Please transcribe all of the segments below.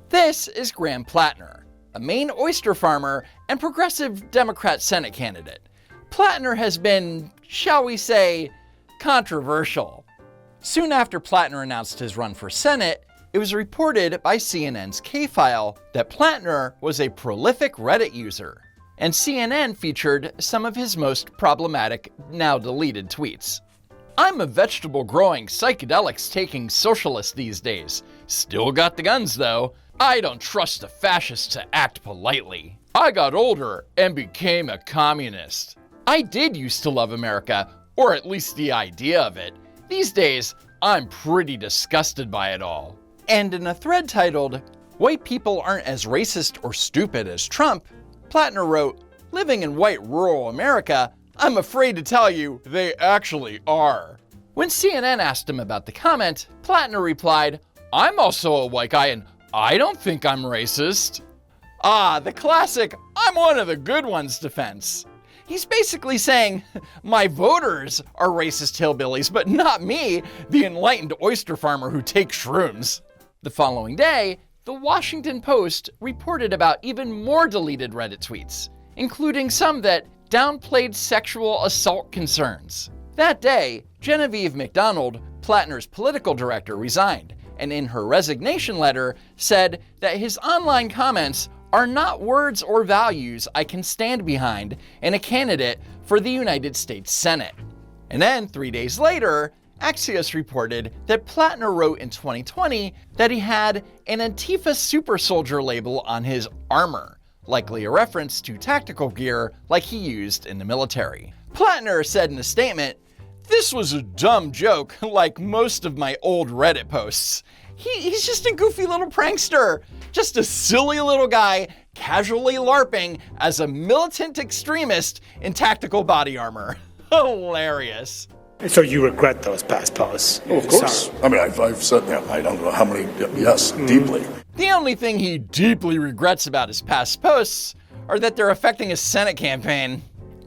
This is Graham Platner, a Maine oyster farmer and progressive Democrat Senate candidate. Platner has been, shall we say, controversial. Soon after Platner announced his run for Senate, it was reported by CNN's K-File that Platner was a prolific Reddit user, and CNN featured some of his most problematic, now deleted tweets. "I'm a vegetable-growing, psychedelics-taking socialist these days. Still got the guns, though. I don't trust the fascists to act politely. I got older and became a communist. I did used to love America, or at least the idea of it. These days, I'm pretty disgusted by it all." And in a thread titled, "White people aren't as racist or stupid as Trump," Platner wrote, "Living in white rural America, I'm afraid to tell you, they actually are." When CNN asked him about the comment, Platner replied, "I'm also a white guy and I don't think I'm racist." The classic, "I'm one of the good ones" defense. He's basically saying, my voters are racist hillbillies, but not me, the enlightened oyster farmer who takes shrooms. The following day, The Washington Post reported about even more deleted Reddit tweets, including some that downplayed sexual assault concerns. That day, Genevieve McDonald, Platner's political director, resigned, and in her resignation letter said that his online comments are not words or values I can stand behind in a candidate for the United States Senate. And then 3 days later, Axios reported that Platner wrote in 2020 that he had an Antifa super soldier label on his armor, likely a reference to tactical gear like he used in the military. Platner said in a statement, "This was a dumb joke, like most of my old Reddit posts. He's just a goofy little prankster, just a silly little guy casually LARPing as a militant extremist in tactical body armor." Hilarious. So you regret those past posts? Oh, of course. Sorry. I mean, I've said them. I don't know how many. Yes, deeply. The only thing he deeply regrets about his past posts are that they're affecting his Senate campaign.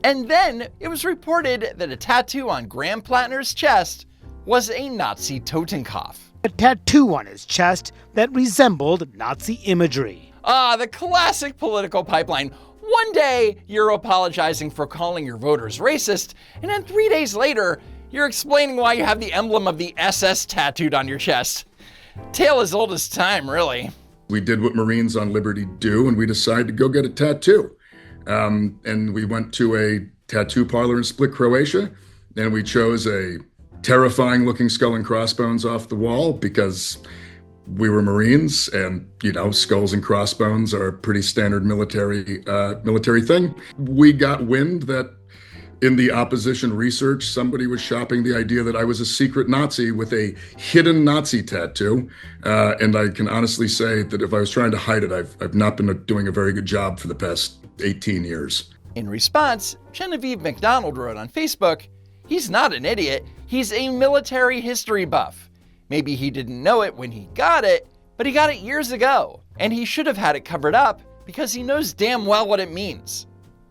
And then it was reported that a tattoo on Graham Platner's chest was a Nazi Totenkopf. A tattoo on his chest that resembled Nazi imagery. The classic political pipeline. One day, you're apologizing for calling your voters racist, and then 3 days later, you're explaining why you have the emblem of the SS tattooed on your chest. Tale as old as time, really. We did what Marines on Liberty do, and we decided to go get a tattoo. And we went to a tattoo parlor in Split, Croatia, and we chose a terrifying looking skull and crossbones off the wall because we were Marines, and, skulls and crossbones are a pretty standard military thing. We got wind that in the opposition research, somebody was shopping the idea that I was a secret Nazi with a hidden Nazi tattoo. And I can honestly say that if I was trying to hide it, I've not been doing a very good job for the past 18 years. In response, Genevieve McDonald wrote on Facebook, "He's not an idiot. He's a military history buff. Maybe he didn't know it when he got it, but he got it years ago. And he should have had it covered up because he knows damn well what it means."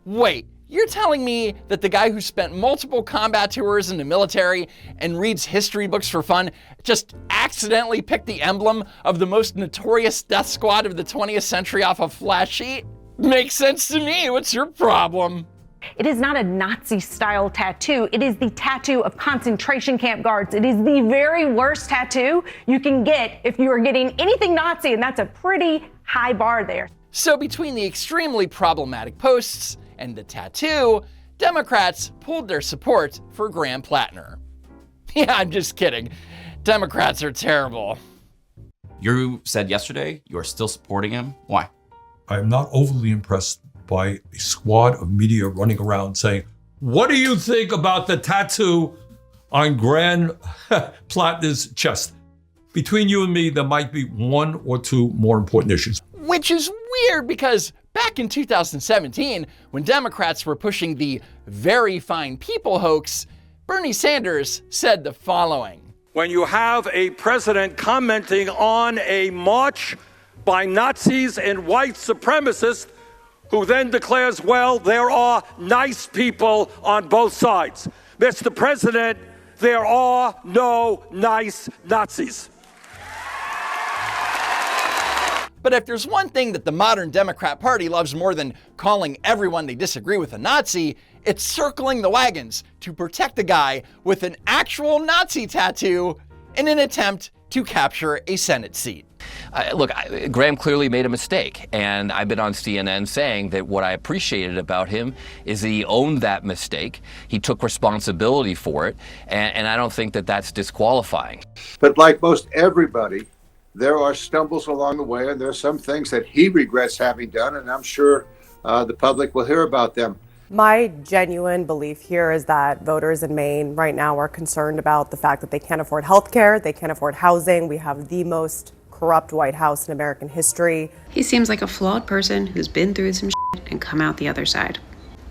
Wait, you're telling me that the guy who spent multiple combat tours in the military and reads history books for fun just accidentally picked the emblem of the most notorious death squad of the 20th century off a flash sheet? Makes sense to me. What's your problem? It is not a Nazi-style tattoo. It is the tattoo of concentration camp guards. It is the very worst tattoo you can get if you are getting anything Nazi, and that's a pretty high bar there. So between the extremely problematic posts and the tattoo, Democrats pulled their support for Graham Platner. Yeah, I'm just kidding. Democrats are terrible. You said yesterday you are still supporting him. Why? I'm not overly impressed by a squad of media running around saying, "What do you think about the tattoo on Graham Platner's chest?" Between you and me, there might be one or two more important issues. Which is weird because back in 2017, when Democrats were pushing the very fine people hoax, Bernie Sanders said the following. When you have a president commenting on a march by Nazis and white supremacists, who then declares, well, there are nice people on both sides. Mr. President, there are no nice Nazis. But if there's one thing that the modern Democrat Party loves more than calling everyone they disagree with a Nazi, it's circling the wagons to protect the guy with an actual Nazi tattoo in an attempt to capture a Senate seat. Look, Graham clearly made a mistake, and I've been on CNN saying that what I appreciated about him is that he owned that mistake, he took responsibility for it, and I don't think that that's disqualifying. But like most everybody, there are stumbles along the way, and there are some things that he regrets having done, and I'm sure the public will hear about them. My genuine belief here is that voters in Maine right now are concerned about the fact that they can't afford health care, they can't afford housing. We have the most corrupt White House in American history. He seems like a flawed person who's been through some shit and come out the other side.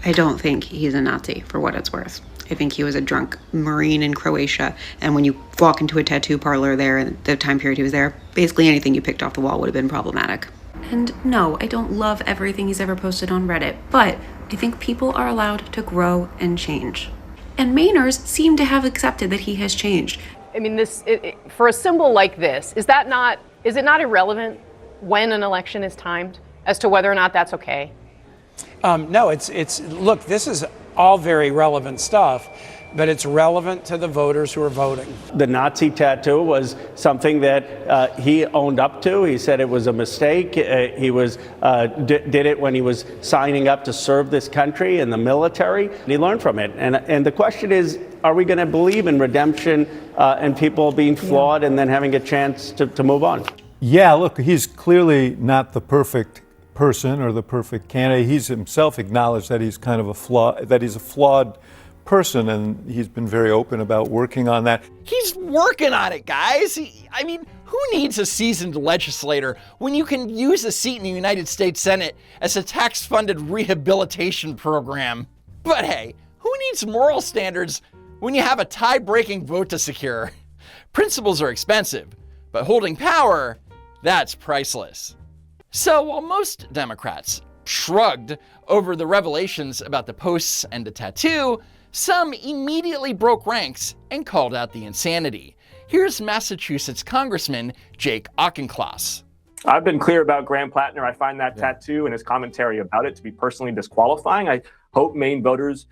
I don't think he's a Nazi, for what it's worth. I think he was a drunk Marine in Croatia, and when you walk into a tattoo parlor there in the time period he was there, basically anything you picked off the wall would have been problematic. And no, I don't love everything he's ever posted on Reddit, but I think people are allowed to grow and change. And Mainers seem to have accepted that he has changed. I mean, for a symbol like this, is it not irrelevant when an election is timed as to whether or not that's okay? No, look, this is all very relevant stuff, but it's relevant to the voters who are voting. The Nazi tattoo was something that he owned up to. He said it was a mistake. He did it when he was signing up to serve this country in the military. He learned from it. And the question is, are we going to believe in redemption and people being flawed and then having a chance to move on? Yeah, look, he's clearly not the perfect person or the perfect candidate. He's himself acknowledged that he's kind of a flawed person, and he's been very open about working on that. He's working on it, guys. I mean, who needs a seasoned legislator when you can use a seat in the United States Senate as a tax-funded rehabilitation program? But hey, who needs moral standards when you have a tie-breaking vote to secure? Principles are expensive, but holding power, that's priceless. So while most Democrats shrugged over the revelations about the posts and the tattoo, some immediately broke ranks and called out the insanity. Here's Massachusetts Congressman Jake Auchincloss. I've been clear about Graham Platner. I find that tattoo and his commentary about it to be personally disqualifying. I hope Maine voters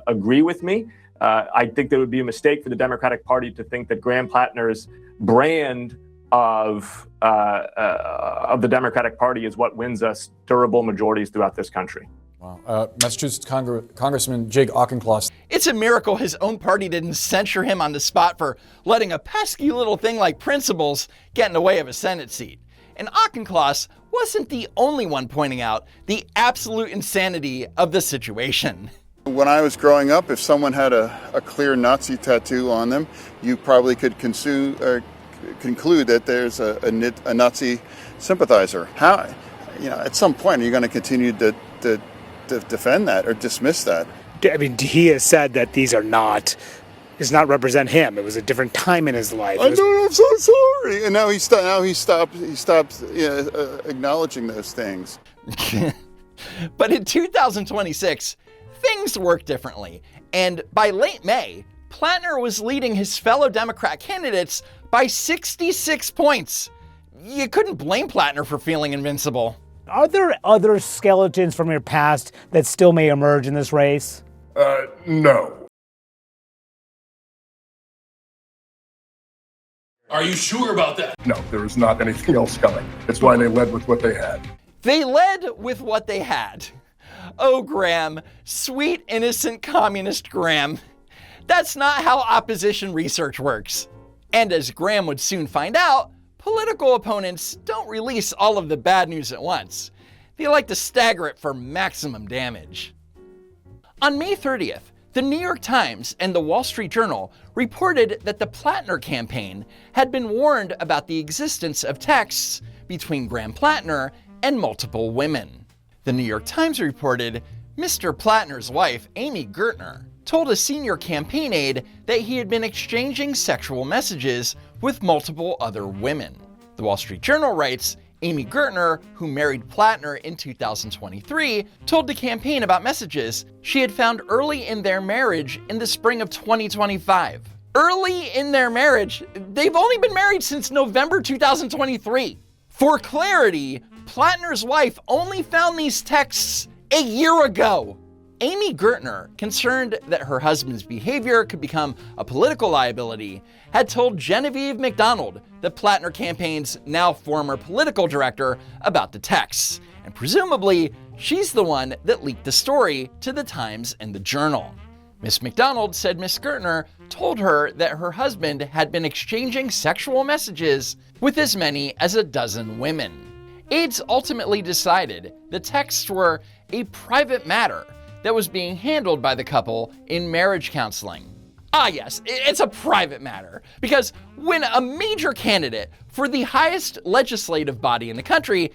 agree with me. I think that it would be a mistake for the Democratic Party to think that Graham Platner's brand of the Democratic Party is what wins us durable majorities throughout this country. Wow. Massachusetts Congressman Jake Auchincloss. It's a miracle his own party didn't censure him on the spot for letting a pesky little thing like principles get in the way of a Senate seat. And Auchincloss wasn't the only one pointing out the absolute insanity of the situation. When I was growing up, if someone had a clear Nazi tattoo on them, you probably could conclude that there's a Nazi sympathizer. How, at some point, are you going to continue to defend that or dismiss that? I mean, he has said that these does not represent him. It was a different time in his life. I'm so sorry. And now he stopped acknowledging those things. But in 2026, things work differently. And by late May, Platner was leading his fellow Democrat candidates by 66 points. You couldn't blame Platner for feeling invincible. Are there other skeletons from your past that still may emerge in this race? No. Are you sure about that? No, there is not anything else coming. That's why they led with what they had. They led with what they had. Oh, Graham, sweet, innocent communist Graham. That's not how opposition research works. And as Graham would soon find out, political opponents don't release all of the bad news at once. They like to stagger it for maximum damage. On May 30th, the New York Times and the Wall Street Journal reported that the Platner campaign had been warned about the existence of texts between Graham Platner and multiple women. The New York Times reported Mr. Platner's wife, Amy Gertner, told a senior campaign aide that he had been exchanging sexual messages with multiple other women. The Wall Street Journal writes, Amy Gertner, who married Platner in 2023, told the campaign about messages she had found early in their marriage in the spring of 2025. Early in their marriage? They've only been married since November 2023. For clarity, Platner's wife only found these texts a year ago. Amy Gertner, concerned that her husband's behavior could become a political liability, had told Genevieve McDonald, the Platner campaign's now former political director, about the texts. And presumably, she's the one that leaked the story to the Times and the Journal. Miss McDonald said Miss Gertner told her that her husband had been exchanging sexual messages with as many as a dozen women. Aides ultimately decided the texts were a private matter that was being handled by the couple in marriage counseling. Ah yes, it's a private matter, because when a major candidate for the highest legislative body in the country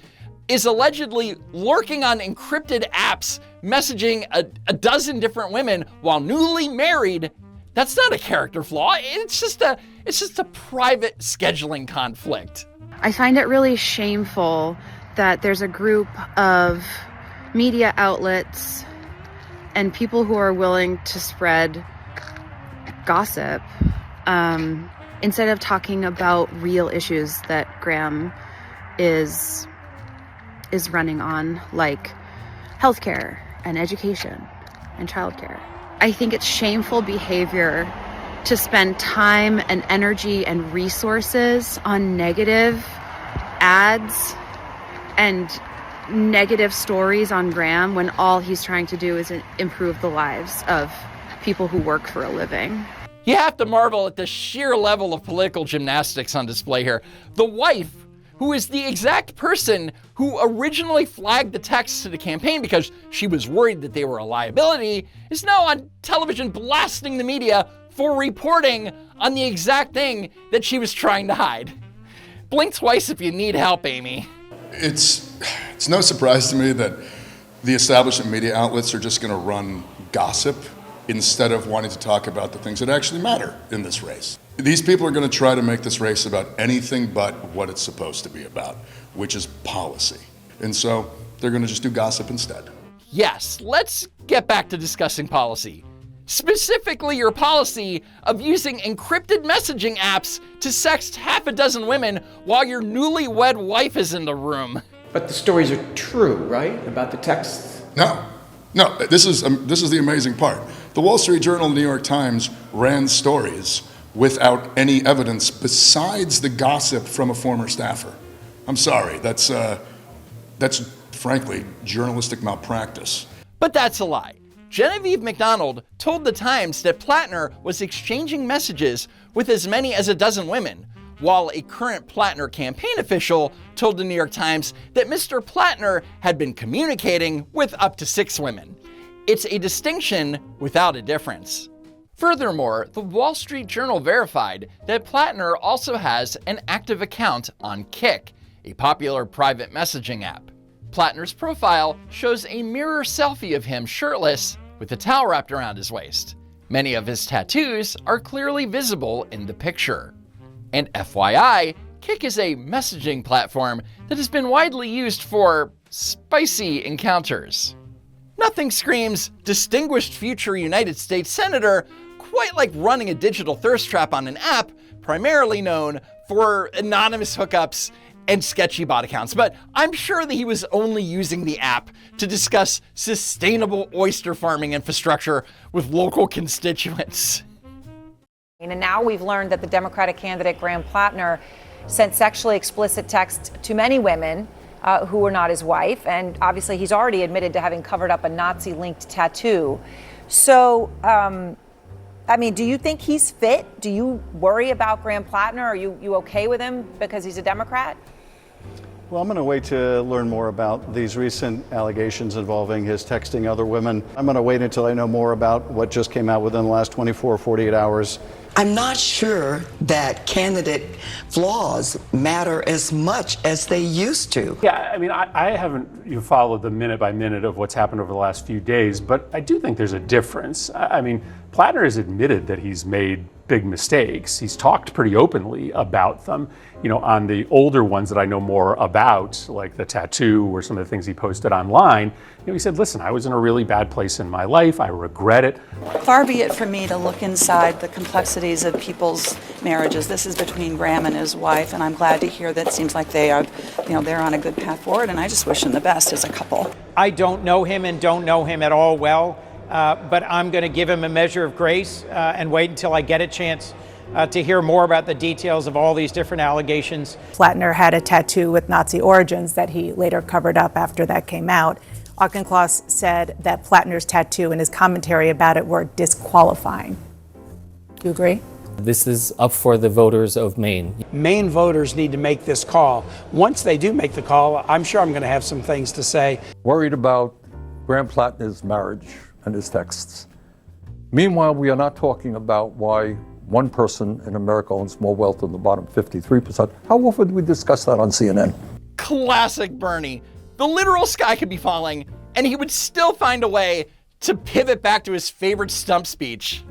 is allegedly lurking on encrypted apps, messaging a dozen different women while newly married, that's not a character flaw, it's just a private scheduling conflict. I find it really shameful that there's a group of media outlets and people who are willing to spread gossip instead of talking about real issues that Graham is running on, like healthcare and education and childcare. I think it's shameful behavior to spend time and energy and resources on negative ads and negative stories on Graham when all he's trying to do is improve the lives of people who work for a living. You have to marvel at the sheer level of political gymnastics on display here. The wife, who is the exact person who originally flagged the texts to the campaign because she was worried that they were a liability, is now on television blasting the media for reporting on the exact thing that she was trying to hide. Blink twice if you need help, Amy. It's no surprise to me that the establishment media outlets are just going to run gossip instead of wanting to talk about the things that actually matter in this race. These people are going to try to make this race about anything but what it's supposed to be about, which is policy. And so they're going to just do gossip instead. Yes, let's get back to discussing policy. Specifically your policy of using encrypted messaging apps to sext half a dozen women while your newlywed wife is in the room. But the stories are true, right? About the texts? No, this is the amazing part. The Wall Street Journal and the New York Times ran stories without any evidence besides the gossip from a former staffer. I'm sorry, that's frankly journalistic malpractice. But that's a lie. Genevieve McDonald told the Times that Platner was exchanging messages with as many as a dozen women, while a current Platner campaign official told the New York Times that Mr. Platner had been communicating with up to 6 women. It's a distinction without a difference. Furthermore, the Wall Street Journal verified that Platner also has an active account on Kik, a popular private messaging app. Platner's profile shows a mirror selfie of him shirtless with a towel wrapped around his waist. Many of his tattoos are clearly visible in the picture. And FYI, Kik is a messaging platform that has been widely used for spicy encounters. Nothing screams distinguished future United States Senator quite like running a digital thirst trap on an app primarily known for anonymous hookups and sketchy bot accounts. But I'm sure that he was only using the app to discuss sustainable oyster farming infrastructure with local constituents. And now we've learned that the Democratic candidate Graham Platner sent sexually explicit texts to many women who were not his wife. And obviously he's already admitted to having covered up a Nazi-linked tattoo. So, do you think he's fit? Do you worry about Graham Platner? Are you okay with him because he's a Democrat? Well, I'm going to wait to learn more about these recent allegations involving his texting other women. I'm going to wait until I know more about what just came out within the last 24 or 48 hours. I'm not sure that candidate flaws matter as much as they used to. Yeah, I haven't followed the minute by minute of what's happened over the last few days, but I do think there's a difference. Platner has admitted that he's made big mistakes. He's talked pretty openly about them. You know, on the older ones that I know more about, like the tattoo or some of the things he posted online, you know, he said, listen, I was in a really bad place in my life. I regret it. Far be it from me to look inside the complexities of people's marriages. This is between Graham and his wife, and I'm glad to hear that it seems like they are, you know, they're on a good path forward, and I just wish them the best as a couple. I don't know him and don't know him at all well, but I'm going to give him a measure of grace and wait until I get a chance to hear more about the details of all these different allegations. Platner had a tattoo with Nazi origins that he later covered up after that came out. Auchincloss said that Platner's tattoo and his commentary about it were disqualifying. Do you agree? This is up for the voters of Maine. Maine voters need to make this call. Once they do make the call, I'm sure I'm going to have some things to say. Worried about Graham Platner's marriage and his texts. Meanwhile, we are not talking about why one person in America owns more wealth than the bottom 53%. How often do we discuss that on CNN? Classic Bernie. The literal sky could be falling, and he would still find a way to pivot back to his favorite stump speech.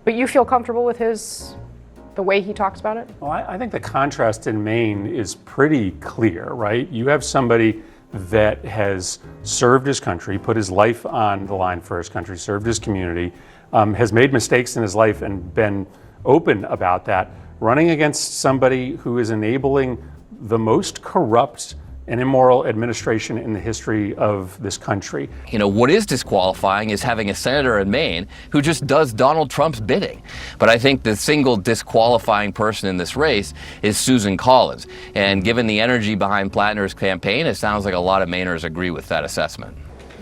But you feel comfortable with the way he talks about it? Well, I think the contrast in Maine is pretty clear, right? You have somebody that has served his country, put his life on the line for his country, served his community, has made mistakes in his life and been open about that, running against somebody who is enabling the most corrupt and immoral administration in the history of this country. You know, what is disqualifying is having a senator in Maine who just does Donald Trump's bidding. But I think the single disqualifying person in this race is Susan Collins. And given the energy behind Platner's campaign, it sounds like a lot of Mainers agree with that assessment.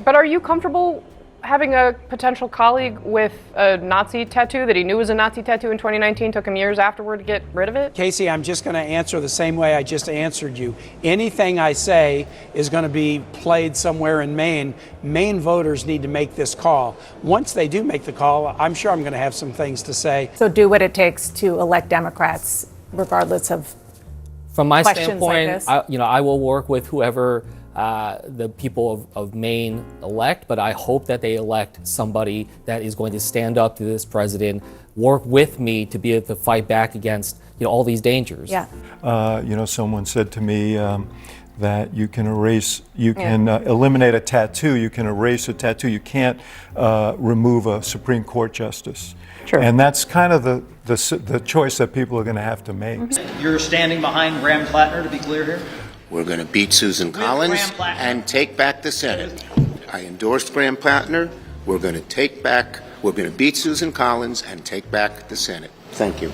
But are you comfortable having a potential colleague with a Nazi tattoo that he knew was a Nazi tattoo in 2019, took him years afterward to get rid of it? Casey, I'm just going to answer the same way I just answered you. Anything I say is going to be played somewhere in Maine. Maine voters need to make this call. Once they do make the call, I'm sure I'm going to have some things to say. So do what it takes to elect Democrats, regardless of From my questions standpoint, like this? I will work with whoever the people of Maine elect, but I hope that they elect somebody that is going to stand up to this president, work with me to be able to fight back against all these dangers. Yeah. Someone said to me that you can eliminate a tattoo, you can erase a tattoo, you can't remove a Supreme Court justice. True. And that's kind of the choice that people are going to have to make. You're standing behind Graham Platner, to be clear here? We're going to beat Susan Collins and take back the Senate. I endorsed Graham Platner. We're going to beat Susan Collins and take back the Senate. Thank you.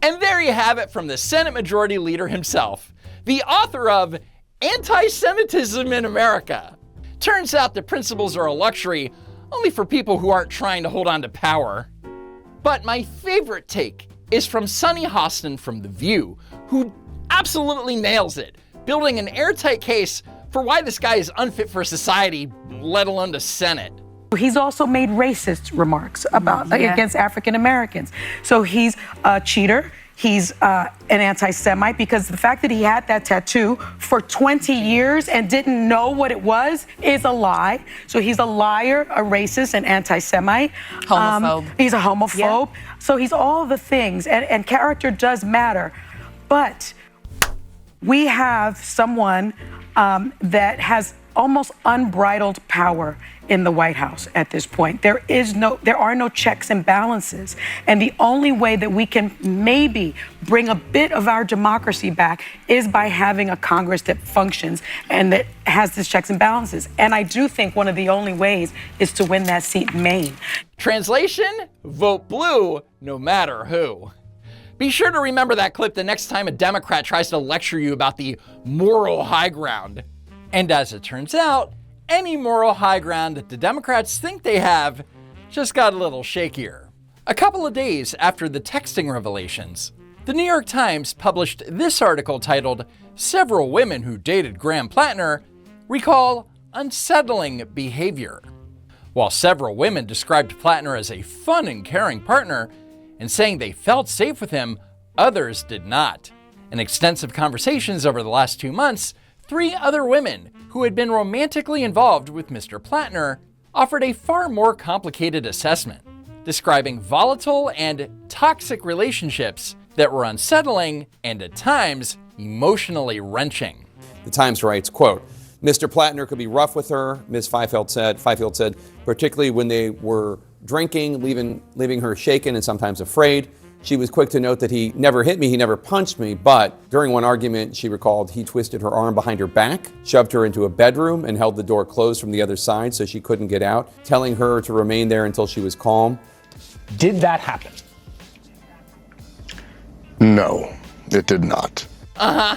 And there you have it from the Senate Majority Leader himself, the author of Anti-Semitism in America. Turns out that principles are a luxury only for people who aren't trying to hold on to power. But my favorite take is from Sunny Hostin from The View, who absolutely nails it, building an airtight case for why this guy is unfit for society, let alone the Senate. He's also made racist remarks about against African Americans. So he's a cheater. He's an anti-Semite because the fact that he had that tattoo for 20 years and didn't know what it was is a lie. So he's a liar, a racist, an anti-Semite. Homophobe. He's a homophobe. Yeah. So he's all the things, and character does matter. But we have someone that has almost unbridled power in the White House at this point. There are no checks and balances. And the only way that we can maybe bring a bit of our democracy back is by having a Congress that functions and that has these checks and balances. And I do think one of the only ways is to win that seat in Maine. Translation, vote blue no matter who. Be sure to remember that clip the next time a Democrat tries to lecture you about the moral high ground. And as it turns out, any moral high ground that the Democrats think they have just got a little shakier. A couple of days after the texting revelations, the New York Times published this article titled, "Several Women Who Dated Graham Platner Recall Unsettling Behavior." While several women described Platner as a fun and caring partner, and saying they felt safe with him, others did not. In extensive conversations over the last 2 months, 3 other women who had been romantically involved with Mr. Platner offered a far more complicated assessment. describing volatile and toxic relationships that were unsettling and at times emotionally wrenching. The Times writes, quote, Mr. Platner could be rough with her, Ms. Fifield said, particularly when they were drinking, leaving her shaken and sometimes afraid. She was quick to note that he never hit me, he never punched me, but during one argument, she recalled he twisted her arm behind her back, shoved her into a bedroom, and held the door closed from the other side so she couldn't get out, telling her to remain there until she was calm. Did that happen? No, it did not. Uh-huh.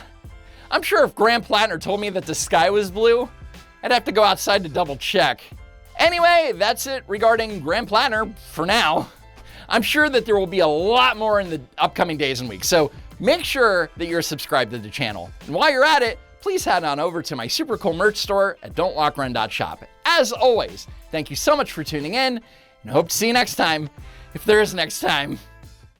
I'm sure if Graham Platner told me that the sky was blue, I'd have to go outside to double check. Anyway, that's it regarding Graham Platner for now. I'm sure that there will be a lot more in the upcoming days and weeks, so make sure that you're subscribed to the channel. And while you're at it, please head on over to my super cool merch store at don'twalkrun.shop. As always, thank you so much for tuning in, and I hope to see you next time, if there is next time.